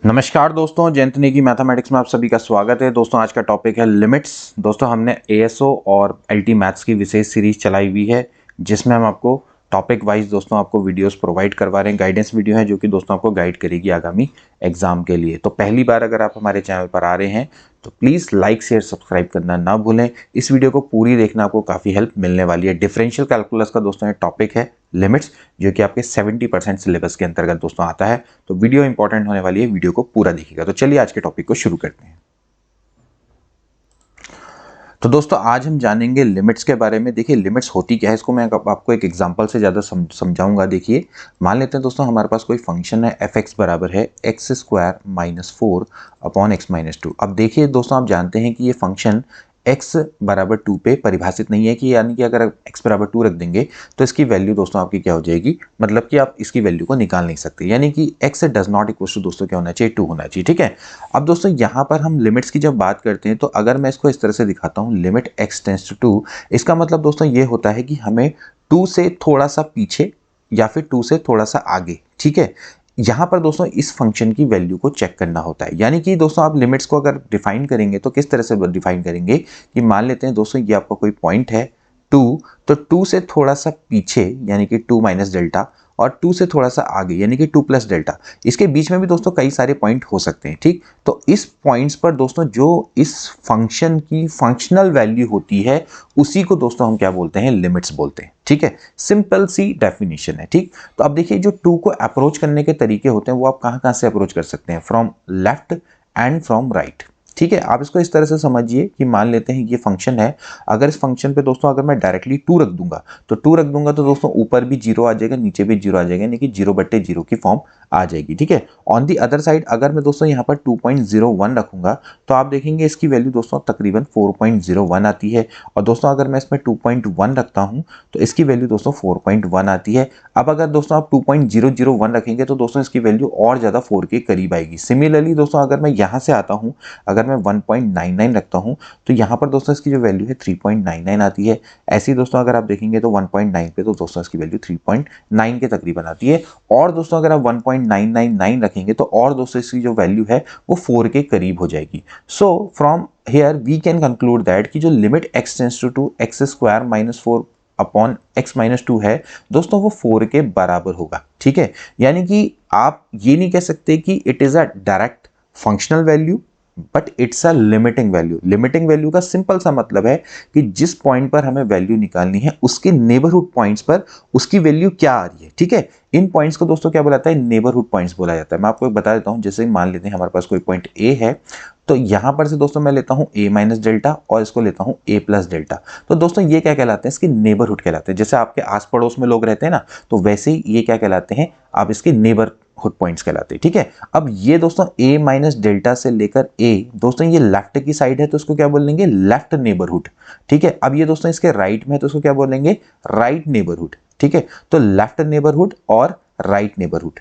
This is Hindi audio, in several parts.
नमस्कार दोस्तों, जयंत नेगी मैथमेटिक्स में आप सभी का स्वागत है। दोस्तों आज का टॉपिक है लिमिट्स। दोस्तों हमने एएसओ और एलटी मैथ्स की विशेष सीरीज चलाई हुई है जिसमें हम आपको टॉपिक वाइज दोस्तों आपको वीडियोस प्रोवाइड करवा रहे हैं। गाइडेंस वीडियो है जो कि दोस्तों आपको गाइड करेगी आगामी एग्जाम के लिए। तो पहली बार अगर आप हमारे चैनल पर आ रहे हैं तो प्लीज़ लाइक शेयर सब्सक्राइब करना ना भूलें। इस वीडियो को पूरी देखना, आपको काफ़ी हेल्प मिलने वाली है। डिफरेंशियल कैलकुलस का दोस्तों ये टॉपिक है लिमिट्स, जो कि आपके 70% सिलेबस के अंतर्गत दोस्तों आता है। तो वीडियो इंपॉर्टेंट होने वाली है, वीडियो को पूरा देखिएगा। तो चलिए आज के टॉपिक को शुरू करते हैं। तो दोस्तों आज हम जानेंगे लिमिट्स के बारे में। देखिए लिमिट्स होती क्या है, इसको मैं आपको एक एग्जांपल से ज़्यादा समझाऊंगा। देखिए मान लेते हैं दोस्तों हमारे पास कोई फंक्शन है एफ एक्स बराबर है x square minus 4 upon x minus 2। अब देखिए दोस्तों आप जानते हैं कि ये फंक्शन x बराबर 2 पे परिभाषित नहीं है, कि यानी कि अगर x बराबर 2 रख देंगे तो इसकी वैल्यू दोस्तों आपकी क्या हो जाएगी, मतलब कि आप इसकी वैल्यू को निकाल नहीं सकते, यानी कि x does not equal to दोस्तों क्या होना चाहिए, 2 होना चाहिए। ठीक है। अब दोस्तों यहाँ पर हम लिमिट्स की जब बात करते हैं तो अगर मैं इसको इस तरह से दिखाता हूँ लिमिट x टेंड्स टू 2, इसका मतलब दोस्तों ये होता है कि हमें 2 से थोड़ा सा पीछे या फिर 2 से थोड़ा सा आगे, ठीक है, यहाँ पर दोस्तों इस फंक्शन की वैल्यू को चेक करना होता है। यानी कि दोस्तों आप लिमिट्स को अगर डिफाइन करेंगे तो किस तरह से डिफाइन करेंगे कि मान लेते हैं दोस्तों ये आपका कोई पॉइंट है 2, तो 2 से थोड़ा सा पीछे यानी कि 2 माइनस डेल्टा, और 2 से थोड़ा सा आगे यानी कि 2 प्लस डेल्टा। इसके बीच में भी दोस्तों कई सारे पॉइंट हो सकते हैं। ठीक, तो इस पॉइंट्स पर दोस्तों जो इस फंक्शन की फंक्शनल वैल्यू होती है उसी को दोस्तों हम क्या बोलते हैं, लिमिट्स बोलते हैं। ठीक है, सिंपल सी डेफिनेशन है। ठीक, तो अब देखिए जो 2 को अप्रोच करने के तरीके होते हैं वो आप कहाँ कहाँ से अप्रोच कर सकते हैं, from left and from right. ठीक है, आप इसको इस तरह से समझिए कि मान लेते हैं ये फंक्शन है, अगर इस फंक्शन पे दोस्तों अगर मैं डायरेक्टली 2 रख दूंगा तो दोस्तों ऊपर भी 0 आ जाएगा, नीचे भी 0 आ जाएगा, यानी कि 0/0 की फॉर्म आ जाएगी। ठीक है, ऑन दी अदर साइड अगर मैं दोस्तों यहाँ पर 2.01 रखूंगा तो आप देखेंगे इसकी वैल्यू दोस्तों तकरीबन 4.01 आती है, और दोस्तों अगर मैं इसमें 2.1 रखता हूँ तो इसकी वैल्यू दोस्तों 4.1 आती है। अब अगर दोस्तों आप 2.001 रखेंगे तो दोस्तों इसकी वैल्यू और ज़्यादा 4 के करीब आएगी। सिमिलरली दोस्तों अगर मैं यहाँ से आता हूँ, अगर मैं 1.99 रखता हूँ तो यहाँ पर दोस्तों इसकी जो वैल्यू है 3.99 आती है। ऐसे ही दोस्तों अगर आप देखेंगे तो 1.9 पे तो दोस्तों इसकी वैल्यू 3.9 के तकरीबन आती है, और दोस्तों अगर आप 1.999 रखेंगे तो और दोस्तों इसकी जो वैल्यू है वो 4 के करीब हो जाएगी। So from here we can conclude that कि जो limit x tends to x square minus 4 upon x minus 2 है दोस्तों वो 4 के बराबर होगा। ठीक है, यानी कि आप ये नहीं कह सकते कि it is a direct functional value but it's a limiting value. Limiting value का सिंपल सा मतलब है कि जिस पॉइंट पर हमें वैल्यू निकालनी है उसके नेबरहुड पॉइंट्स पर उसकी वैल्यू क्या आ रही है। ठीक है, इन पॉइंट्स को दोस्तों क्या बोला जाता है, नेबरहुड पॉइंट्स बोला जाता है। मैं आपको एक बता देता हूं, जैसे मान लेते हैं हमारे पास कोई पॉइंट ए है, तो यहां पर से दोस्तों मैं लेता हूं a माइनस डेल्टा और इसको लेता हूं a प्लस डेल्टा। तो दोस्तों ये क्या कहलाते हैं, इसके नेबरहुड कहलाते हैं। जैसे आपके आस पड़ोस में लोग रहते हैं ना, तो वैसे ही ये क्या कहलाते हैं, आप इसके नेबरहुड पॉइंट्स कहलाते हैं। ठीक है, अब ये दोस्तों a माइनस डेल्टा से लेकर a दोस्तों ये लेफ्ट की साइड है तो इसको क्या बोलेंगे, लेफ्ट नेबरहुड। ठीक है, अब ये दोस्तों इसके राइट में है तो इसको क्या बोलेंगे, राइट नेबरहुड। ठीक है, तो लेफ्ट नेबरहुड और राइट नेबरहुड।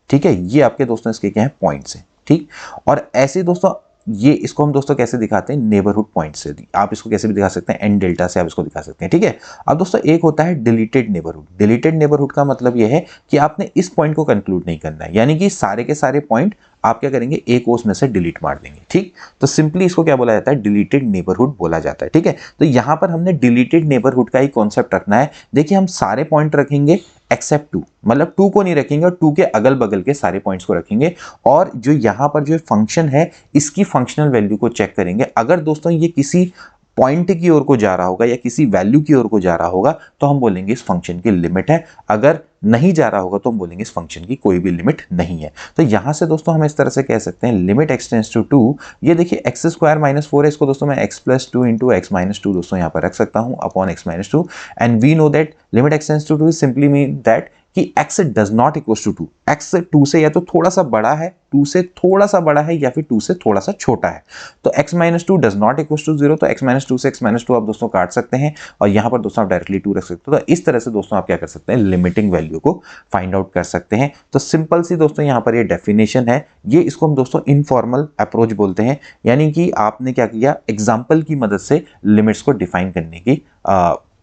ठीक है, ये आपके दोस्तों इसके क्या है, पॉइंट्स हैं। ठीक, और ऐसे दोस्तों ये इसको हम दोस्तों कैसे दिखाते हैं, नेबरहुड पॉइंट से। आप इसको कैसे भी दिखा सकते हैं, एन डेल्टा से आप इसको दिखा सकते हैं। ठीक है, अब दोस्तों एक होता है डिलीटेड नेबरहुड। डिलीटेड नेबरहुड का मतलब यह है कि आपने इस पॉइंट को कंक्लूड नहीं करना है, यानी कि सारे के सारे पॉइंट आप क्या करेंगे, एक कोस में से डिलीट मार देंगे। ठीक, तो सिंपली इसको क्या बोला जाता है, डिलीटेड नेबरहुड बोला जाता है। ठीक है, तो यहां पर हमने डिलीटेड नेबरहुड का ही कॉन्सेप्ट रखना है। देखिए हम सारे पॉइंट रखेंगे एक्सेप्ट 2, मतलब 2 को नहीं रखेंगे और 2 के अगल बगल के सारे पॉइंट्स को रखेंगे, और जो यहां पर जो फंक्शन है इसकी फंक्शनल वैल्यू को चेक करेंगे। अगर दोस्तों ये किसी पॉइंट की ओर को जा रहा होगा या किसी वैल्यू की ओर को जा रहा होगा तो हम बोलेंगे इस फंक्शन की लिमिट है, अगर नहीं जा रहा होगा तो हम बोलेंगे इस फंक्शन की कोई भी लिमिट नहीं है। तो यहां से दोस्तों हम इस तरह से कह सकते हैं लिमिट x टेंड्स टू 2, ये देखिए एक्स स्क्वायर माइनस 4 है, इसको दोस्तों मैं x plus 2 into x minus 2 दोस्तों यहां पर रख सकता हूं upon x minus 2, and we know that limit x tends to 2 simply mean that कि x does not equal to 2, x 2 से या तो थोड़ा सा बड़ा है, 2 से थोड़ा सा बड़ा है, या फिर 2 से थोड़ा सा छोटा है। तो x minus 2 does not equal to 0, तो x माइनस 2 से x माइनस 2 आप दोस्तों काट सकते हैं, और यहां पर दोस्तों आप डायरेक्टली 2 रख सकते हो। तो इस तरह से दोस्तों आप क्या कर सकते हैं, लिमिटिंग वैल्यू को फाइंड आउट कर सकते हैं। तो सिंपल सी दोस्तों यहां पर ये डेफिनेशन है, ये इसको हम दोस्तों इनफॉर्मल अप्रोच बोलते हैं, यानी कि आपने क्या किया, एग्जाम्पल की मदद से लिमिट्स को डिफाइन करने की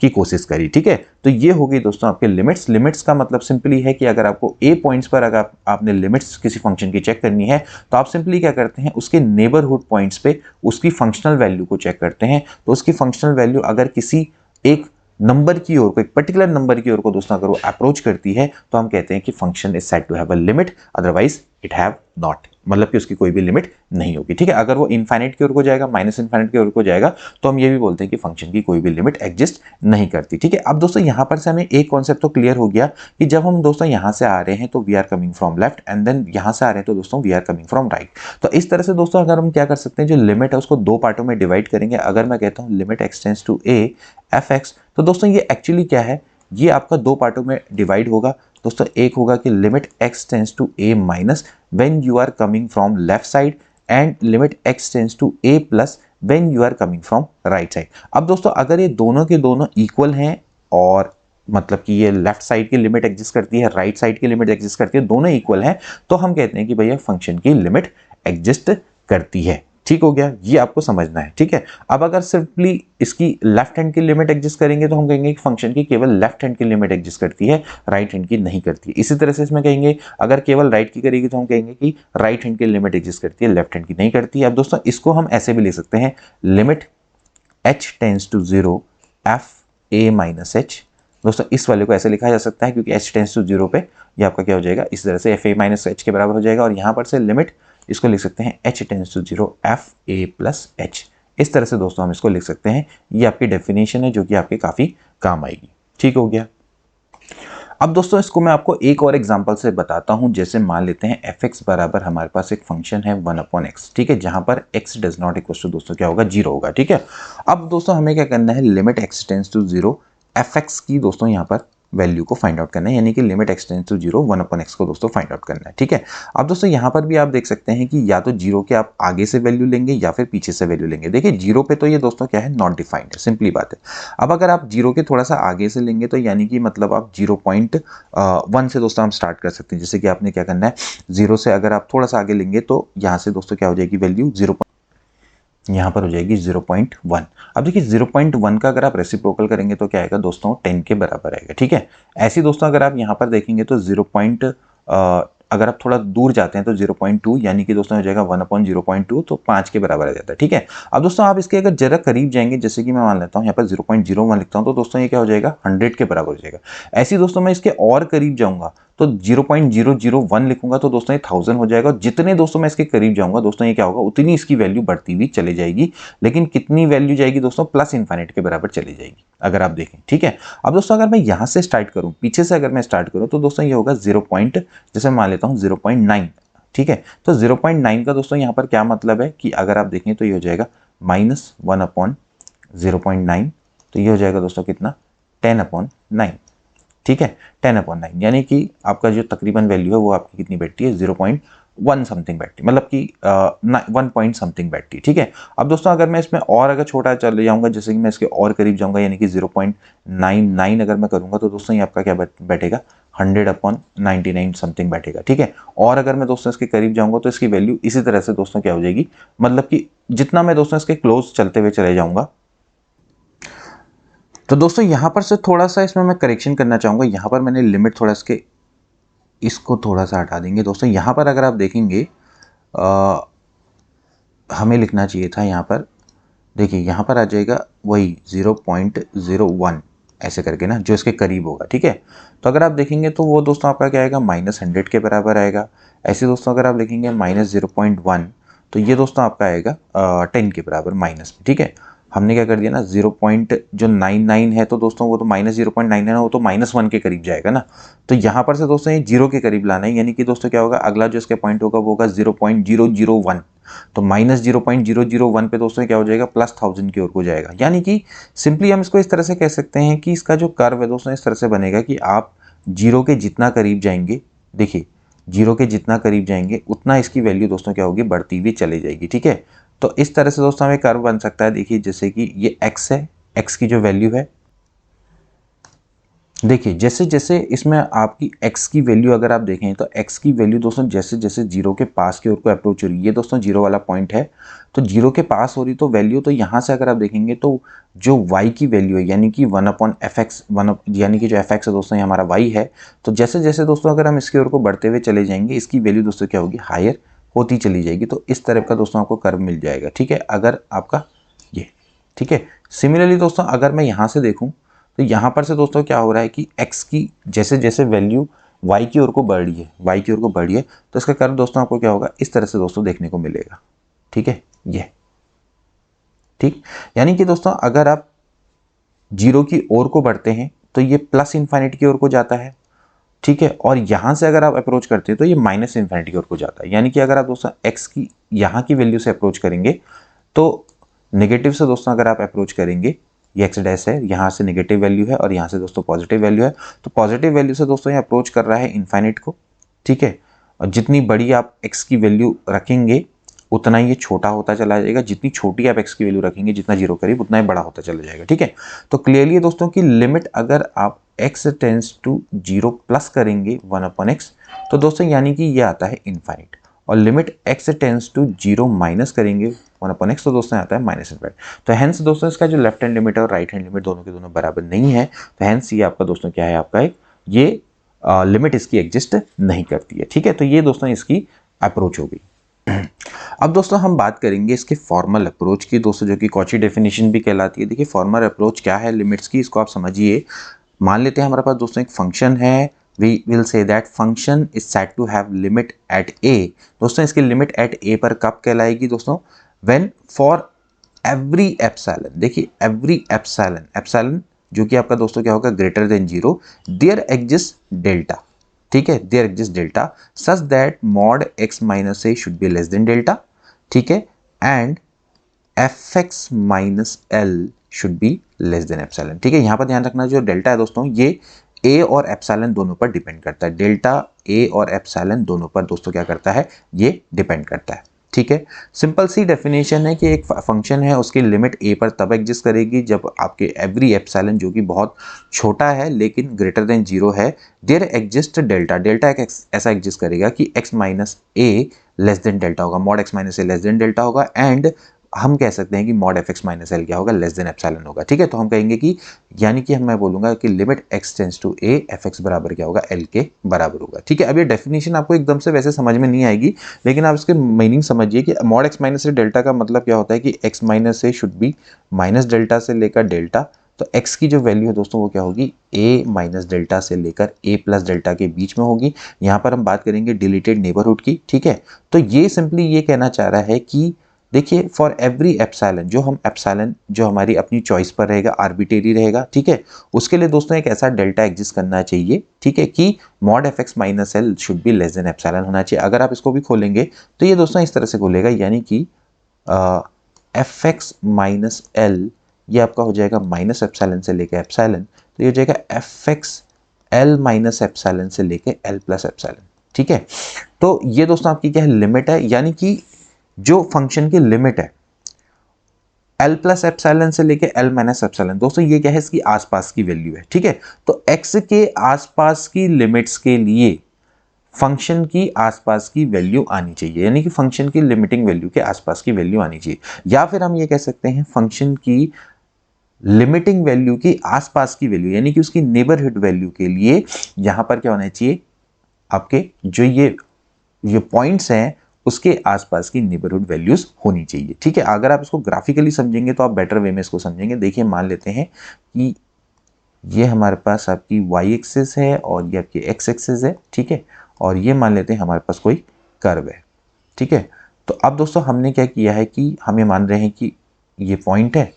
की कोशिश करी। ठीक है, तो ये हो गई दोस्तों आपके लिमिट्स। लिमिट्स का मतलब सिंपली है कि अगर आपको ए पॉइंट्स पर अगर आपने लिमिट्स किसी फंक्शन की चेक करनी है तो आप सिंपली क्या करते हैं, उसके नेबरहुड पॉइंट्स पे उसकी फंक्शनल वैल्यू को चेक करते हैं। तो उसकी फंक्शनल वैल्यू अगर किसी एक नंबर की ओर को, एक पर्टिकुलर नंबर की ओर को दोस्तों अगर वो अप्रोच करती है तो हम कहते हैं कि function is said to have a limit, otherwise it have not, मतलब कि उसकी कोई भी लिमिट नहीं होगी। ठीक है, अगर वो इनफाइनाइट की ओर को जाएगा, माइनस इनफाइनाइट की ओर को जाएगा तो हम ये भी बोलते हैं कि फंक्शन की कोई भी लिमिट एग्जिस्ट नहीं करती। ठीक है, अब दोस्तों यहां पर से हमें एक कॉन्सेप्ट तो क्लियर हो गया कि जब हम दोस्तों यहां से आ रहे हैं तो we are coming from left and then यहां से आ रहे हैं तो दोस्तों we are coming from right. तो इस तरह से दोस्तों अगर हम क्या कर सकते हैं, जो लिमिट है उसको दो पार्टों में डिवाइड करेंगे। अगर मैं कहता हूं limit x tends to a f x, तो दोस्तों ये एक्चुअली क्या है, ये आपका दो पार्टों में डिवाइड होगा दोस्तों। एक होगा कि limit x tends to a minus when you are coming from left side and limit x tends to a plus when you are coming from right side. अब दोस्तों अगर ये दोनों के दोनों इक्वल हैं और मतलब कि ये लेफ्ट साइड की लिमिट एग्जिस्ट करती है, राइट साइड की लिमिट एग्जिस्ट करती है, दोनों इक्वल हैं, तो हम कहते हैं कि भैया फंक्शन की लिमिट एग्जिस्ट करती है। ठीक हो गया, ये आपको समझना है। ठीक है, अब अगर सिंपली इसकी लेफ्ट हैंड की लिमिट एग्जिस्ट करेंगे तो हम कहेंगे कि फंक्शन की केवल लेफ्ट हैंड की लिमिट एग्जिस्ट करती है, राइट हैंड की नहीं करती है। इसी तरह से इसमें कहेंगे अगर केवल राइट की करेगी तो हम कहेंगे कि राइट हैंड की लिमिट एग्जिस्ट करती है, लेफ्ट हैंड की नहीं करती है। अब दोस्तों इसको हम ऐसे भी ले सकते हैं, limit h tends to 0 f a minus h. दोस्तों इस वाले को ऐसे लिखा जा सकता है क्योंकि h टेंड्स टू 0 पे ये आपका क्या हो जाएगा, इस तरह से एफ ए माइनस एच के बराबर हो जाएगा। और यहाँ पर से लिमिट इसको लिख सकते हैं h tends to 0 f a plus h. इस तरह से दोस्तों हम इसको लिख सकते हैं। ये आपकी डेफिनेशन है जो कि आपके काफ़ी काम आएगी। ठीक हो गया। अब दोस्तों इसको मैं आपको एक और एग्जांपल से बताता हूं। जैसे मान लेते हैं एफ एक्स बराबर हमारे पास एक फंक्शन है 1/x। ठीक है, जहां पर x does not equal to दोस्तों क्या होगा, 0 होगा। ठीक है, अब दोस्तों हमें क्या करना है, limit x tends to 0 f x की दोस्तों यहाँ पर वैल्यू को फाइंड आउट करना है, यानी कि limit x tends to 0 1/x को दोस्तों फाइंड आउट करना है। ठीक है, अब दोस्तों यहाँ पर भी आप देख सकते हैं कि या तो 0 के आप आगे से वैल्यू लेंगे या फिर पीछे से वैल्यू लेंगे। देखिए 0 पे तो ये दोस्तों क्या है, नॉट डिफाइंड है, सिंपली बात है। अब अगर आप 0 के थोड़ा सा आगे से लेंगे तो यानी कि मतलब आप 0.1 से दोस्तों हम स्टार्ट कर सकते हैं। जैसे कि आपने क्या करना है, 0 से अगर आप थोड़ा सा आगे लेंगे तो यहाँ से दोस्तों क्या हो जाएगी वैल्यू, यहाँ पर हो जाएगी 0.1। अब देखिए 0.1 का अगर आप रेसिप्रोकल करेंगे तो क्या आएगा दोस्तों, 10 के बराबर आएगा। ठीक है, ऐसे दोस्तों अगर आप यहाँ पर देखेंगे तो अगर आप थोड़ा दूर जाते हैं तो 0.2 यानी कि दोस्तों हो जाएगा 1/0.2, तो 5 के बराबर आ जाता है। ठीक है, अब दोस्तों आप इसके अगर जरा करीब जाएंगे, जैसे कि मैं मान लेता हूँ यहाँ पर 0.01 लिखता हूँ, तो दोस्तों ये क्या हो जाएगा, 100 के बराबर हो जाएगा। ऐसे दोस्तों मैं इसके और करीब जाऊंगा तो 0.001 लिखूंगा तो दोस्तों ये 1000 हो जाएगा। जितने दोस्तों मैं इसके करीब जाऊंगा दोस्तों ये क्या होगा, उतनी इसकी वैल्यू बढ़ती हुई चली जाएगी। लेकिन कितनी वैल्यू जाएगी दोस्तों, प्लस इनफाइनाइट के बराबर चली जाएगी अगर आप देखें। ठीक है, अब दोस्तों अगर मैं यहाँ से स्टार्ट करूँ, पीछे से अगर मैं स्टार्ट करूँ तो दोस्तों ये होगा जैसे मान लेता हूँ 0.9। ठीक है, तो 0.9 का दोस्तों यहाँ पर क्या मतलब है कि अगर आप देखें तो ये हो जाएगा -1/0.9, तो ये हो जाएगा दोस्तों कितना, 10/9। ठीक है, 10/9 यानी कि आपका जो तकरीबन वैल्यू है वो आपकी कितनी बैठती है, 0.1 समथिंग बैठती है, मतलब कि 1 पॉइंट समथिंग बैठती है। ठीक है, अब दोस्तों अगर मैं इसमें और अगर छोटा चले जाऊंगा, जैसे कि मैं इसके और करीब जाऊंगा यानी कि 0.99 अगर मैं करूंगा तो दोस्तों ये आपका क्या बैठेगा, 100/99 समथिंग बैठेगा। ठीक है, और अगर मैं दोस्तों इसके करीब जाऊंगा तो इसकी वैल्यू इसी तरह से दोस्तों क्या हो जाएगी, मतलब कि जितना मैं दोस्तों इसके क्लोज चलते हुए चले जाऊंगा। तो दोस्तों यहाँ पर से थोड़ा सा इसमें मैं करेक्शन करना चाहूँगा। यहाँ पर मैंने लिमिट थोड़ा इसको थोड़ा सा हटा देंगे दोस्तों। यहाँ पर अगर आप देखेंगे हमें लिखना चाहिए था, यहाँ पर देखिए यहाँ पर आ जाएगा वही 0.01 ऐसे करके ना, जो इसके करीब होगा। ठीक है, तो अगर आप देखेंगे तो वो दोस्तों आपका क्या आएगा, -100 के बराबर आएगा। ऐसे दोस्तों अगर आप लिखेंगे -0.1 तो ये दोस्तों आपका आएगा 10 के बराबर माइनस में। ठीक है, हमने क्या कर दिया ना, 0.99 है तो दोस्तों वो तो -0.99 है, वो तो -1 के करीब जाएगा ना। तो यहाँ पर से दोस्तों ये 0 के करीब लाना है, यानी कि दोस्तों क्या होगा, अगला जो इसके पॉइंट होगा वो होगा 0.001। तो -0.001 पे दोस्तों क्या हो जाएगा, +1000 की ओर को जाएगा। यानी कि सिंपली हम इसको इस तरह से कह सकते हैं कि इसका जो कर्व है दोस्तों इस तरह से बनेगा कि आप 0 के जितना करीब जाएंगे, देखिए 0 के जितना करीब जाएंगे उतना इसकी वैल्यू दोस्तों क्या होगी, बढ़ती हुई चली जाएगी। ठीक है, तो इस तरह से दोस्तों हमें कर्व बन सकता है। देखिए जैसे कि ये x है, x की जो वैल्यू है देखिए जैसे जैसे इसमें आपकी x की वैल्यू अगर आप देखें तो x की वैल्यू दोस्तों जैसे जैसे जीरो के पास की ओर को अप्रोच हो रही है, ये दोस्तों जीरो वाला पॉइंट है, तो जीरो के पास हो रही तो वैल्यू, तो यहाँ से अगर आप देखेंगे तो जो y की वैल्यू है यानी कि 1/fx, यानी कि जो fx है दोस्तों ये हमारा y है, तो जैसे जैसे दोस्तों अगर हम इसकी ओर को बढ़ते हुए चले जाएंगे इसकी वैल्यू दोस्तों क्या होगी, हायर होती चली जाएगी। तो इस तरह का दोस्तों आपको कर्व मिल जाएगा, ठीक है, अगर आपका ये, ठीक है। सिमिलरली दोस्तों अगर मैं यहाँ से देखूँ तो यहाँ पर से दोस्तों क्या हो रहा है कि x की जैसे जैसे वैल्यू y की ओर को बढ़ रही है, y की ओर को बढ़ रही है, तो इसका कर्व दोस्तों आपको क्या होगा, इस तरह से दोस्तों देखने को मिलेगा, ठीक है, ये ठीक। यानी कि दोस्तों अगर आप जीरो की ओर को बढ़ते हैं तो ये प्लस इन्फाइनिटी की ओर को जाता है, ठीक है, और यहाँ से अगर आप अप्रोच करते हैं तो ये माइनस इन्फाइनिटी की ओर को जाता है। यानी कि अगर आप दोस्तों x की यहाँ की वैल्यू से अप्रोच करेंगे तो नेगेटिव से दोस्तों अगर आप अप्रोच करेंगे, ये एक्स डैश है, यहाँ से नेगेटिव वैल्यू है और यहाँ से दोस्तों पॉजिटिव वैल्यू है, तो पॉजिटिव वैल्यू से दोस्तों ये अप्रोच कर रहा है इन्फाइनिट को, ठीक है, और जितनी बड़ी आप एक्स की वैल्यू रखेंगे उतना ये छोटा होता चला जाएगा, जितनी छोटी आप एक्स की वैल्यू रखेंगे जितना जीरो करीब उतना ही बड़ा होता चला जाएगा, ठीक है। तो क्लियरली दोस्तों की लिमिट अगर आप x tends to zero plus करेंगे 1/x, तो दोस्तों यानी कि ये आता है इन्फाइनिट, और limit x tends to zero minus करेंगे 1/x, तो दोस्तों आता है माइनस इन्फाइनिट। तो हैंस दोस्तों इसका जो लेफ्ट हैंड लिमिट है और राइट हैंड लिमिट दोनों के दोनों बराबर नहीं है, तो हैंस ये आपका दोस्तों क्या है, आपका एक ये लिमिट इसकी एग्जिस्ट नहीं करती है, ठीक है। तो ये दोस्तों इसकी अप्रोच हो गई। अब दोस्तों हम बात करेंगे इसके फॉर्मल अप्रोच की दोस्तों, जो कि कॉची डेफिनेशन भी कहलाती है। देखिए फॉर्मल अप्रोच क्या है लिमिट्स की, इसको आप समझिए। मान लेते हैं हमारे पास दोस्तों एक फंक्शन है, we will say that function is said to have limit at a. दोस्तों इसकी लिमिट एट ए पर कब कहलाएगी दोस्तों, व्हेन फॉर एवरी एप्सिलॉन, देखिए एवरी एप्सिलॉन, एप्सिलॉन जो कि आपका दोस्तों क्या होगा, greater than zero, there exist delta, ठीक है, there exist delta such that mod x minus a should be less than delta, ठीक है, and f x minus l should be less then epsilon, ठीक है। यहाँ पर ध्यान रखना जो डेल्टा है दोस्तों ये ए और एप्सिलॉन दोनों पर डिपेंड करता है, डेल्टा ए और एप्सिलॉन दोनों पर दोस्तों क्या करता है, ये डिपेंड करता है, ठीक है। सिंपल सी डेफिनेशन है कि एक फंक्शन है उसकी लिमिट ए पर तब एग्जिस्ट करेगी जब आपके एवरी एप्सिलॉन जो कि बहुत छोटा है लेकिन ग्रेटर देन जीरो है, देयर एग्जिस्ट डेल्टा, डेल्टा एक ऐसा एग्जिस्ट करेगा कि एक्स माइनस ए लेस देन डेल्टा होगा, मॉड एक्स माइनस ए लेस देन डेल्टा होगा, एंड हम कह सकते हैं कि mod F x minus L क्या होगा, लेस देन एप्सिलॉन होगा, ठीक है। तो हम कहेंगे कि यानी कि मैं बोलूंगा कि limit x tends to a f x बराबर क्या होगा, एल के बराबर होगा, ठीक है। अब ये डेफिनेशन आपको एकदम से वैसे समझ में नहीं आएगी, लेकिन आप इसके मीनिंग समझिए कि मॉड एक्स माइनस ए डेल्टा का मतलब क्या होता है कि x minus a should B minus delta से लेकर डेल्टा, तो x की जो वैल्यू है दोस्तों वो क्या होगी, a माइनस डेल्टा से लेकर a प्लस डेल्टा के बीच में होगी। यहाँ पर हम बात करेंगे डिलीटेड नेबरहुड की, ठीक है। तो ये सिंपली ये कहना चाह रहा है कि देखिए फॉर एवरी एप्सिलॉन, जो हम एप्सिलॉन जो हमारी अपनी चॉइस पर रहेगा, आर्बिट्रेरी रहेगा, ठीक है, उसके लिए दोस्तों एक ऐसा डेल्टा एग्जिस्ट करना चाहिए, ठीक है, कि mod F x minus l should be less then epsilon होना चाहिए। अगर आप इसको भी खोलेंगे तो ये दोस्तों इस तरह से खोलेगा, यानी कि एफ एक्स माइनस एल ये आपका हो जाएगा माइनस एप्सिलॉन से लेकर एप्सिलॉन, तो ये हो जाएगा F x L minus epsilon से लेकर एल प्लस एप्सिलॉन, ठीक है। तो ये दोस्तों आपकी क्या है, लिमिट है, यानी कि जो फंक्शन की लिमिट है एल प्लस एप्सिलॉन से लेके एल माइनस एप्सिलॉन, दोस्तों ये क्या है, इसकी आसपास की वैल्यू है, ठीक है। तो एक्स के आसपास की लिमिट्स के लिए फंक्शन की आसपास की वैल्यू आनी चाहिए, यानी कि फंक्शन की लिमिटिंग वैल्यू के आसपास की वैल्यू आनी चाहिए, या फिर हम ये कह सकते हैं फंक्शन की लिमिटिंग वैल्यू की आसपास की वैल्यू, यानी कि उसकी नेबरहुड वैल्यू के लिए यहां पर क्या होना चाहिए, आपके जो ये पॉइंट्स हैं उसके आसपास की नेबरहुड वैल्यूज होनी चाहिए, ठीक है। अगर आप इसको ग्राफिकली समझेंगे तो आप बेटर वे में इसको समझेंगे। देखिए मान लेते हैं कि ये हमारे पास आपकी y एक्सिस है और ये आपकी x एक्सिस है, ठीक है, और ये मान लेते हैं हमारे पास कोई कर्व है, ठीक है। तो अब दोस्तों हमने क्या किया है कि हम ये मान रहे हैं कि ये पॉइंट है,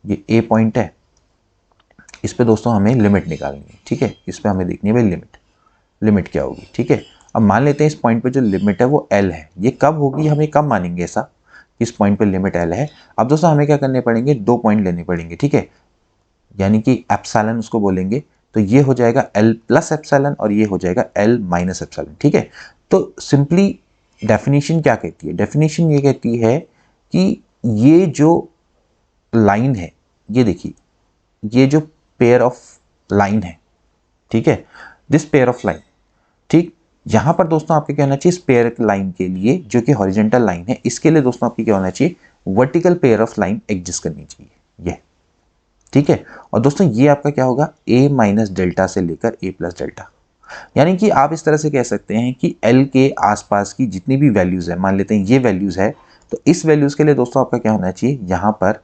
ये a पॉइंट है, इस पे दोस्तों हमें लिमिट निकालनी है, ठीक है, इस पे हमें देखनी है भाई लिमिट क्या होगी, ठीक है। अब मान लेते हैं इस पॉइंट पे जो लिमिट है वो L है, ये कब होगी, हमें कब मानेंगे ऐसा, इस पॉइंट पे लिमिट L है। अब दोस्तों हमें क्या करने पड़ेंगे, दो पॉइंट लेने पड़ेंगे, ठीक है, यानी कि एप्सिलॉन उसको बोलेंगे, तो ये हो जाएगा L प्लस एप्सिलॉन और ये हो जाएगा L माइनस एप्सिलॉन, ठीक है। तो सिंपली डेफिनेशन क्या कहती है, डेफिनेशन ये कहती है कि ये जो लाइन है, ये देखिए ये जो पेयर ऑफ लाइन है, ठीक है, दिस पेयर ऑफ लाइन। ठीक, यहां पर दोस्तों आपके क्या होना चाहिए, इस पेयर लाइन के लिए जो कि हॉरिजॉन्टल लाइन है, इसके लिए दोस्तों आपकी क्या होना चाहिए, vertical pair of line exist करनी चाहिए ये। ठीक है, और दोस्तों ये आपका क्या होगा, a माइनस डेल्टा से लेकर a प्लस डेल्टा। यानी कि आप इस तरह से कह सकते हैं कि L के आसपास की जितनी भी वैल्यूज है, मान लेते हैं ये वैल्यूज है, तो इस वैल्यूज के लिए दोस्तों आपका क्या होना चाहिए, यहां पर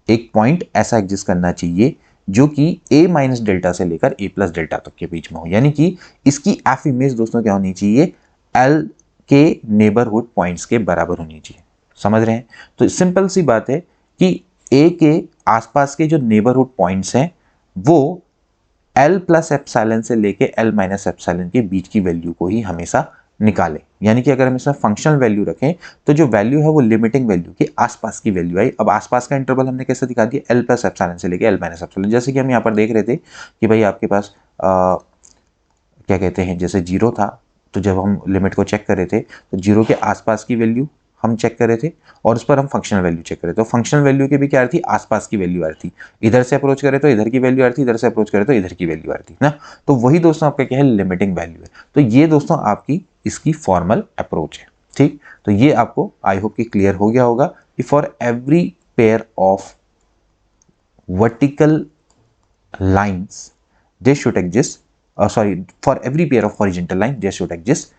एक पॉइंट ऐसा एग्जिस्ट करना चाहिए जो कि a माइनस डेल्टा से लेकर a प्लस डेल्टा तक के बीच में हो। यानी कि इसकी एफ इमेज दोस्तों क्या होनी चाहिए, L के नेबरहुड पॉइंट्स के बराबर होनी चाहिए। समझ रहे हैं? तो सिंपल सी बात है कि a के आसपास के जो नेबरहुड पॉइंट्स हैं वो L प्लस एप्सिलॉन से लेके L माइनस एप्सिलॉन के बीच की वैल्यू को ही हमेशा निकालें। यानी कि अगर हम इसमें फंक्शनल वैल्यू रखें तो जो वैल्यू है वो लिमिटिंग वैल्यू के आसपास की वैल्यू आई। अब आसपास का इंटरवल हमने कैसे दिखा दिया, L प्लस एप्सिलॉन से लेके L माइनस एप्सिलॉन। जैसे कि हम यहाँ पर देख रहे थे कि भाई आपके पास क्या कहते हैं, जैसे जीरो था, तो जब हम लिमिट को चेक कर रहे थे तो जीरो के आसपास की वैल्यू हम चेक कर रहे थे और उस पर हम फंक्शनल वैल्यू चेक कर रहे थे। तो फंक्शनल वैल्यू की भी क्या थी, आसपास की वैल्यू आ रही थी। इधर से अप्रोच करें तो इधर की वैल्यू आ रही थी, इधर से अप्रोच करें तो इधर की वैल्यू आ रही थी ना। तो वही दोस्तों आपका क्या है, लिमिटिंग वैल्यू है। तो ये दोस्तों आपकी इसकी फॉर्मल अप्रोच है। ठीक, तो ये आपको आई होप कि क्लियर हो गया होगा कि for every pair of vertical lines they should exist, for every pair of horizontal line there should exist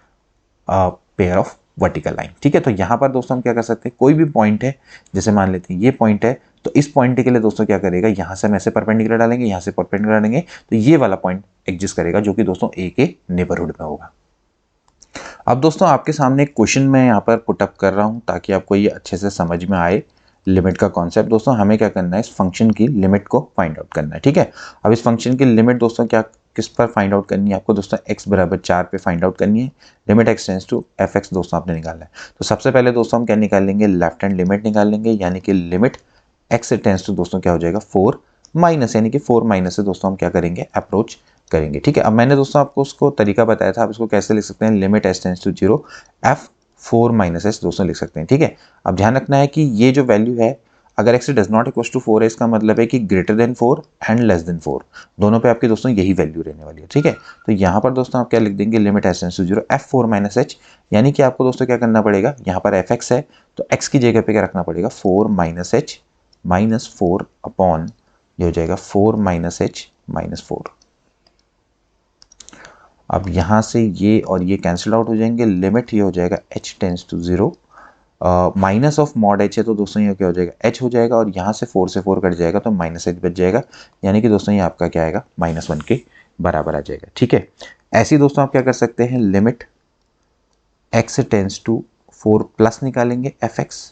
a pair of vertical line। ठीक है, तो यहां पर दोस्तों हम क्या कर सकते हैं, कोई भी पॉइंट है, जैसे मान लेते हैं ये पॉइंट है, तो इस पॉइंट के लिए दोस्तों क्या करेगा, यहां से हम ऐसे परपेंडिकुलर डालेंगे, यहां से परपेंडिकुलर डालेंगे, तो ये वाला पॉइंट एग्जिस्ट करेगा जो कि दोस्तों ए के नेबरहुड में होगा। अब दोस्तों आपके सामने एक क्वेश्चन मैं यहाँ पर पुटअप कर रहा हूँ ताकि आपको ये अच्छे से समझ में आए लिमिट का कॉन्सेप्ट। दोस्तों हमें क्या करना है, इस फंक्शन की लिमिट को फाइंड आउट करना है। ठीक है, अब इस फंक्शन की लिमिट दोस्तों क्या किस पर फाइंड आउट करनी है आपको, दोस्तों x बराबर 4 पे फाइंड आउट करनी है। Limit x tends to fx दोस्तों आपने निकालना है। तो सबसे पहले दोस्तों हम क्या निकाल लेंगे, लेफ्ट हैंड लिमिट निकाल लेंगे, यानी कि लिमिट x टेंड्स टू दोस्तों क्या हो जाएगा 4 माइनस, यानी कि 4 माइनस से दोस्तों हम क्या करेंगे, अप्रोच करेंगे। ठीक है, अब मैंने दोस्तों आपको उसको तरीका बताया था, आप इसको कैसे लिख सकते हैं, limit s tends to 0 f 4 minus s दोस्तों लिख सकते हैं। ठीक है, अब ध्यान रखना है कि ये जो वैल्यू है अगर x does not equal to 4 है, इसका मतलब है कि greater than 4 and less than 4 दोनों पे आपके दोस्तों यही वैल्यू रहने वाली है। ठीक है, तो यहाँ पर दोस्तों आप क्या लिख देंगे, limit s tends to 0 f4 minus h, यानी कि आपको दोस्तों क्या करना पड़ेगा, यहाँ पर fx है तो x की जगह पे क्या रखना पड़ेगा, 4 माइनस h माइनस 4 अपॉन ये हो जाएगा 4 माइनस h माइनस 4। अब यहाँ से ये और ये कैंसिल आउट हो जाएंगे, लिमिट ये हो जाएगा h tends to 0 minus of mod h है, तो दोस्तों ये क्या हो जाएगा h हो जाएगा, और यहाँ से 4 से 4 कट जाएगा तो माइनस h बच जाएगा, यानी कि दोस्तों ये आपका क्या आएगा, -1 के बराबर आ जाएगा। ठीक है, ऐसे ही दोस्तों आप क्या कर सकते हैं, limit x tends to 4 plus निकालेंगे fx।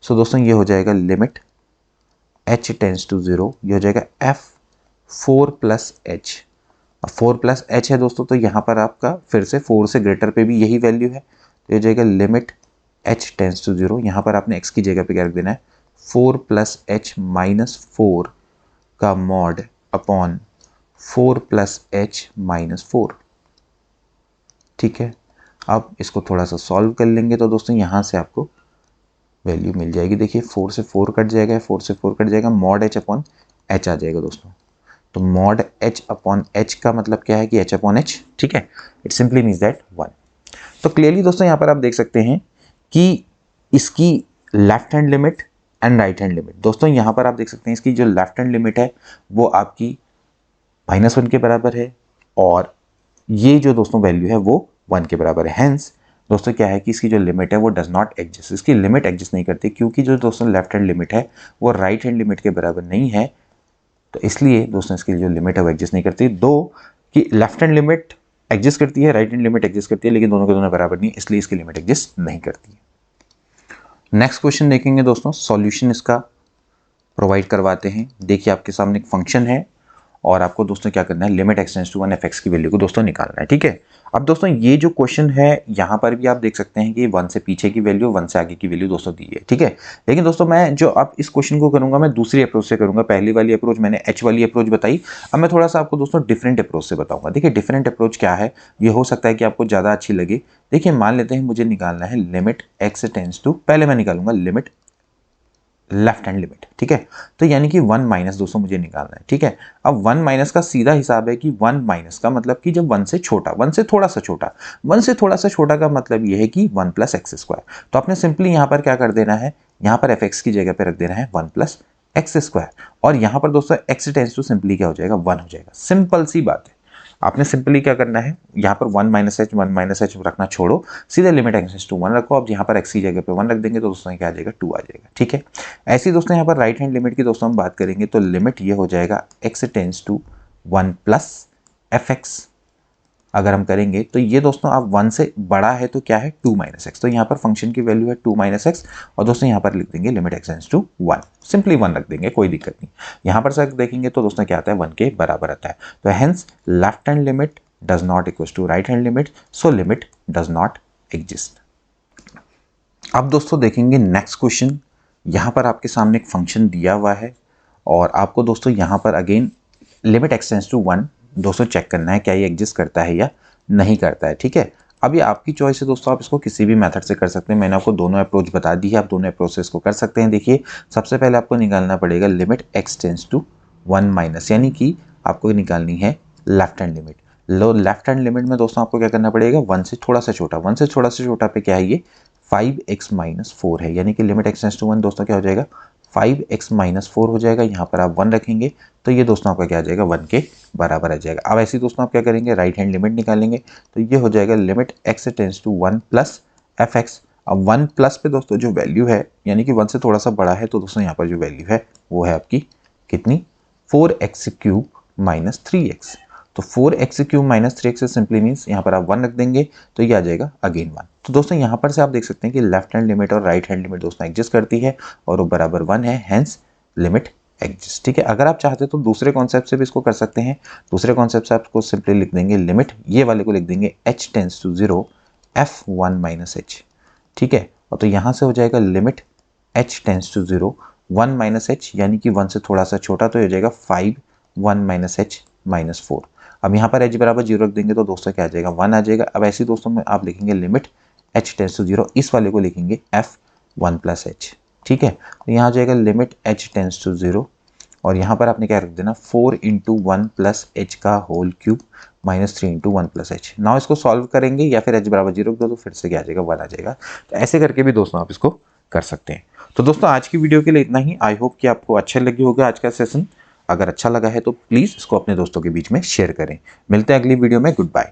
सो दोस्तों ये हो जाएगा लिमिट h टेंड्स टू 0, ये हो जाएगा f4 प्लस h। अब 4 प्लस h है दोस्तों, तो यहाँ पर आपका फिर से 4 से ग्रेटर पे भी यही वैल्यू है, तो ये जाएगा लिमिट h टेंड्स टू 0, यहाँ पर आपने x की जगह पे क्या रख देना है, 4 प्लस h माइनस 4 का mod upon 4 plus h minus 4। ठीक है, अब इसको थोड़ा सा सॉल्व कर लेंगे तो दोस्तों यहाँ से आपको वैल्यू मिल जाएगी। देखिए 4 से 4 कट जाएगा, 4 से 4 कट जाएगा, मॉड h अपॉन h आ जाएगा दोस्तों। तो मॉड h अपॉन h का मतलब क्या है कि h अपॉन h। ठीक है, इट सिंपली मीन्स दैट 1। तो क्लियरली दोस्तों यहाँ पर आप देख सकते हैं कि इसकी left hand limit and right hand limit, दोस्तों यहाँ पर आप देख सकते हैं इसकी जो लेफ्ट हैंड लिमिट है वो आपकी -1 के बराबर है, और ये जो दोस्तों वैल्यू है वो 1 के बराबर है। हैंस दोस्तों क्या है कि इसकी जो लिमिट है वो डज नॉट एग्जिस्ट, इसकी लिमिट एग्जिस्ट नहीं करती, क्योंकि जो दोस्तों लेफ्ट हैंड लिमिट है वो राइट हैंड लिमिट के बराबर नहीं है, तो इसलिए दोस्तों इसकी जो लिमिट है वो एग्जिस्ट नहीं करती। दो कि लेफ्ट हैंड लिमिट एग्जिस्ट करती है, राइट हैंड लिमिट एग्जिस्ट करती है, लेकिन दोनों के दोनों बराबर नहीं है, इसलिए इसकी लिमिट एग्जिस्ट नहीं करती है। नेक्स्ट क्वेश्चन देखेंगे दोस्तों, सॉल्यूशन इसका प्रोवाइड करवाते हैं। देखिए आपके सामने एक फंक्शन है और आपको दोस्तों क्या करना है, limit x tends to 1 fx की वैल्यू को दोस्तों निकालना है। ठीक है, अब दोस्तों ये जो क्वेश्चन है यहाँ पर भी आप देख सकते हैं कि 1 से पीछे की वैल्यू 1 से आगे की वैल्यू दोस्तों दी है। ठीक है, लेकिन दोस्तों मैं जो अब इस क्वेश्चन को करूंगा मैं दूसरी अप्रोच से करूंगा। पहली वाली अप्रोच मैंने h वाली अप्रोच बताई, अब मैं थोड़ा सा आपको दोस्तों डिफरेंट अप्रोच से बताऊंगा। देखिए डिफरेंट अप्रोच क्या है, ये हो सकता है कि आपको ज़्यादा अच्छी लगे। देखिए मान लेते हैं मुझे निकालना है लिमिट x टेंड्स टू, पहले मैं निकालूंगा लिमिट लेफ्ट हैंड लिमिट, ठीक है। तो यानी कि 1 माइनस दोस्तों मुझे निकालना है, ठीक है। अब 1 माइनस का सीधा हिसाब है कि 1 माइनस का मतलब कि जब 1 से छोटा, 1 से थोड़ा सा छोटा, 1 से थोड़ा सा छोटा का मतलब ये है कि 1 प्लस एक्स स्क्वायर। तो आपने सिंपली यहाँ पर क्या कर देना है, यहाँ पर एफ एक्स की जगह पर रख देना है 1 प्लस एक्स स्क्वायर, और यहाँ पर दोस्तों एक्स टेंस टू सिंपली क्या हो जाएगा, 1 हो जाएगा। सिंपल सी बात है। आपने सिंपली क्या करना है, यहाँ पर 1 माइनस एच रखना छोड़ो, सीधे लिमिट एक्स टू 1 रखो। अब यहाँ पर एक्स की जगह पे 1 रख देंगे तो दोस्तों क्या आ जाएगा, 2 आ जाएगा, ठीक है। ऐसे ही दोस्तों यहाँ पर राइट हैंड लिमिट की दोस्तों हम बात करेंगे तो लिमिट ये हो जाएगा x tends to 1 plus f x. अगर हम करेंगे तो ये दोस्तों आप 1 से बड़ा है तो क्या है, 2 माइनस एक्स। तो यहाँ पर फंक्शन की वैल्यू है 2 माइनस एक्स, और दोस्तों यहाँ पर लिख देंगे limit x tends to 1, simply 1 रख देंगे, कोई दिक्कत नहीं। यहाँ पर सर देखेंगे तो दोस्तों क्या आता है, 1 के बराबर आता है। तो hence left hand limit does not equal to right hand limit, so limit does not exist. अब दोस्तों देखेंगे नेक्स्ट क्वेश्चन। यहाँ पर आपके सामने एक फंक्शन दिया हुआ है, और आपको दोस्तों यहाँ पर again limit x tends to 1 दोस्तों चेक करना है क्या ये एग्जिस्ट करता है या नहीं करता है, ठीक है। अब ये आपकी चॉइस है दोस्तों, आप इसको किसी भी मेथड से कर सकते हैं। मैंने आपको दोनों अप्रोच बता दी है, आप दोनों अप्रोच से इसको कर सकते हैं। देखिए सबसे पहले आपको निकालना पड़ेगा limit x tends to 1 minus, यानी कि आपको निकालनी है लेफ्ट हैंड लिमिट। लो लेफ्ट हैंड लिमिट में दोस्तों आपको क्या करना पड़ेगा, 1 से थोड़ा सा छोटा, 1 से थोड़ा सा छोटा पे क्या है, ये 5x माइनस 4 है, यानी कि लिमिट एक्स टेंस टू 1 दोस्तों क्या हो जाएगा, 5x माइनस 4 हो जाएगा। यहाँ पर आप 1 रखेंगे तो ये दोस्तों आपका क्या आ जाएगा, 1 के बराबर आ जाएगा। अब ऐसे दोस्तों आप क्या करेंगे, राइट हैंड लिमिट निकालेंगे तो ये हो जाएगा limit x tends to 1 plus f x. अब 1 प्लस पे दोस्तों जो वैल्यू है, यानी कि 1 से थोड़ा सा बड़ा है, तो दोस्तों यहाँ पर जो वैल्यू है वो है आपकी कितनी, 4x क्यूब माइनस 3x। तो 4x cube minus 3x simply means यहाँ पर आप 1 रख देंगे तो ये आ जाएगा अगेन 1। तो दोस्तों यहाँ पर से आप देख सकते हैं कि लेफ्ट हैंड लिमिट और राइट हैंड लिमिट दोस्तों एग्जिस्ट करती है, और वो बराबर 1 है, हेंस लिमिट एग्जिस्ट, ठीक है। अगर आप चाहते तो दूसरे कॉन्सेप्ट से भी इसको कर सकते हैं। दूसरे कॉन्सेप्ट से आपको सिंपली लिख देंगे लिमिट, ये वाले को लिख देंगे h tends to 0 f1 minus h, ठीक है। और तो यहाँ से हो जाएगा limit h tends to 0 1 minus h, यानी कि 1 से थोड़ा सा छोटा, तो हो जाएगा 5 1 माइनस h माइनस 4। अब यहाँ पर h बराबर 0 रख देंगे तो दोस्तों क्या आ जाएगा, 1 आ जाएगा। अब ऐसे दोस्तों में आप लिखेंगे लिमिट h टेंस टू 0, इस वाले को लिखेंगे f1 प्लस h, ठीक है। तो यहाँ आ जाएगा लिमिट h टेंस टू 0, और यहाँ पर आपने क्या रख देना, 4 इंटू 1 प्लस एच का whole cube minus 3 into 1 plus h. Now इसको सॉल्व करेंगे या फिर h बराबर 0 रख दो तो फिर से क्या आ जाएगा, 1 आ जाएगा। तो ऐसे करके भी दोस्तों आप इसको कर सकते हैं। तो दोस्तों आज की वीडियो के लिए इतना ही। आई होप कि आपको अच्छा लगे होगा आज का सेशन। अगर अच्छा लगा है तो प्लीज़ इसको अपने दोस्तों के बीच में शेयर करें। मिलते हैं अगली वीडियो में, गुड बाय।